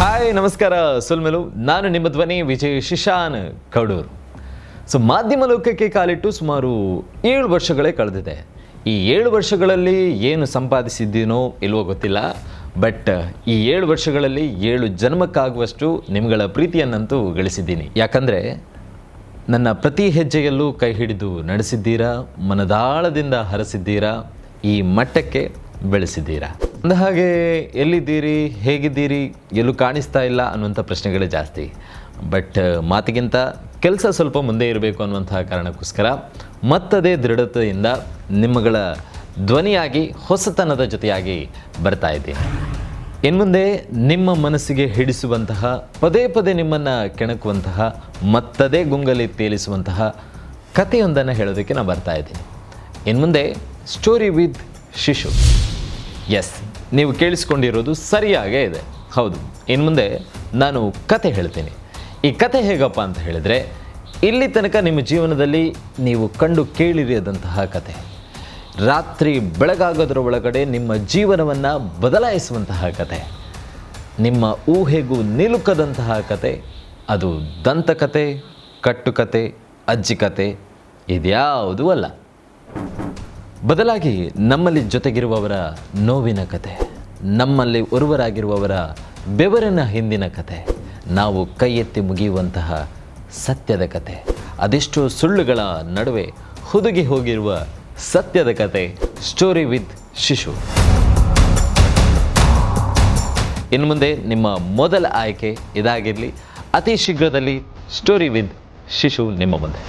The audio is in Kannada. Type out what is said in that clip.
ಹಾಯ್ ನಮಸ್ಕಾರ ಸುಲ್ಮೆಲು. ನಾನು ನಿಮ್ಮ ಧ್ವನಿ ವಿಜಯ್ ಶಿಶಾನ್ ಕಡೂರು. ಮಾಧ್ಯಮ ಲೋಕಕ್ಕೆ ಕಾಲಿಟ್ಟು ಸುಮಾರು 7 ವರ್ಷಗಳೇ ಕಳೆದಿದೆ. ಈ 7 ವರ್ಷಗಳಲ್ಲಿ ಏನು ಸಂಪಾದಿಸಿದ್ದೀನೋ ಇಲ್ವೋ ಗೊತ್ತಿಲ್ಲ, ಬಟ್ ಈ 7 ವರ್ಷಗಳಲ್ಲಿ 7 ಜನ್ಮಕ್ಕಾಗುವಷ್ಟು ನಿಮ್ಮಗಳ ಪ್ರೀತಿಯನ್ನಂತೂ ಗಳಿಸಿದ್ದೀನಿ. ಯಾಕಂದರೆ ನನ್ನ ಪ್ರತಿ ಹೆಜ್ಜೆಯಲ್ಲೂ ಕೈ ಹಿಡಿದು ನಡೆಸಿದ್ದೀರಾ, ಮನದಾಳದಿಂದ ಹರಸಿದ್ದೀರಾ, ಈ ಮಟ್ಟಕ್ಕೆ ಬೆಳೆಸಿದ್ದೀರಾ. ಹಾಗೆ ಎಲ್ಲಿದ್ದೀರಿ, ಹೇಗಿದ್ದೀರಿ, ಎಲ್ಲೂ ಕಾಣಿಸ್ತಾ ಇಲ್ಲ ಅನ್ನುವಂಥ ಪ್ರಶ್ನೆಗಳೇ ಜಾಸ್ತಿ. ಬಟ್ ಮಾತಿಗಿಂತ ಕೆಲಸ ಸ್ವಲ್ಪ ಮುಂದೆ ಇರಬೇಕು ಅನ್ನುವಂಥ ಕಾರಣಕ್ಕೋಸ್ಕರ ಮತ್ತದೇ ದೃಢತೆಯಿಂದ ನಿಮ್ಮಗಳ ಧ್ವನಿಯಾಗಿ ಹೊಸತನದ ಜೊತೆಯಾಗಿ ಬರ್ತಾ ಇದ್ದೀನಿ. ಇನ್ಮುಂದೆ ನಿಮ್ಮ ಮನಸ್ಸಿಗೆ ಹಿಡಿಸುವಂತಹ, ಪದೇ ಪದೇ ನಿಮ್ಮನ್ನು ಕೆಣಕುವಂತಹ, ಮತ್ತದೇ ಗುಂಗಲಿ ತೇಲಿಸುವಂತಹ ಕಥೆಯೊಂದನ್ನು ಹೇಳೋದಕ್ಕೆ ನಾನು ಬರ್ತಾ ಇದ್ದೀನಿ. ಇನ್ಮುಂದೆ ಸ್ಟೋರಿ ವಿತ್ ಶಿಶು. ಎಸ್, ನೀವು ಕೇಳಿಸ್ಕೊಂಡಿರೋದು ಸರಿಯಾಗೇ ಇದೆ. ಹೌದು, ಇನ್ಮುಂದೆ ನಾನು ಕತೆ ಹೇಳ್ತೀನಿ. ಈ ಕತೆ ಹೇಗಪ್ಪ ಅಂತ ಹೇಳಿದರೆ, ಇಲ್ಲಿ ತನಕ ನಿಮ್ಮ ಜೀವನದಲ್ಲಿ ನೀವು ಕಂಡು ಕೇಳಿರಿಯದಂತಹ ಕತೆ, ರಾತ್ರಿ ಬೆಳಗಾಗೋದ್ರ ಒಳಗಡೆ ನಿಮ್ಮ ಜೀವನವನ್ನು ಬದಲಾಯಿಸುವಂತಹ ಕತೆ, ನಿಮ್ಮ ಊಹೆಗೂ ನಿಲುಕದಂತಹ ಕತೆ. ಅದು ದಂತಕತೆ, ಕಟ್ಟುಕತೆ, ಅಜ್ಜಿ ಕತೆ ಇದ್ಯಾವುದೂ ಅಲ್ಲ. ಬದಲಾಗಿ ನಮ್ಮಲ್ಲಿ ಜೊತೆಗಿರುವವರ ನೋವಿನ ಕತೆ, ನಮ್ಮಲ್ಲಿ ಒರುವರಾಗಿರುವವರ ಬೆವರಿನ ಹಿಂದಿನ ಕತೆ, ನಾವು ಕೈ ಎತ್ತಿ ಮುಗಿಯುವಂತಹ ಸತ್ಯದ ಕತೆ, ಅದೆಷ್ಟೋ ಸುಳ್ಳುಗಳ ನಡುವೆ ಹುದುಗಿ ಹೋಗಿರುವ ಸತ್ಯದ ಕತೆ. ಸ್ಟೋರಿ ವಿತ್ ಶಿಶು. ಇನ್ನು ಮುಂದೆ ನಿಮ್ಮ ಮೊದಲ ಆಯ್ಕೆ ಇದಾಗಿರಲಿ. ಅತಿ ಶೀಘ್ರದಲ್ಲಿ ಸ್ಟೋರಿ ವಿತ್ ಶಿಶು ನಿಮ್ಮ ಮುಂದೆ.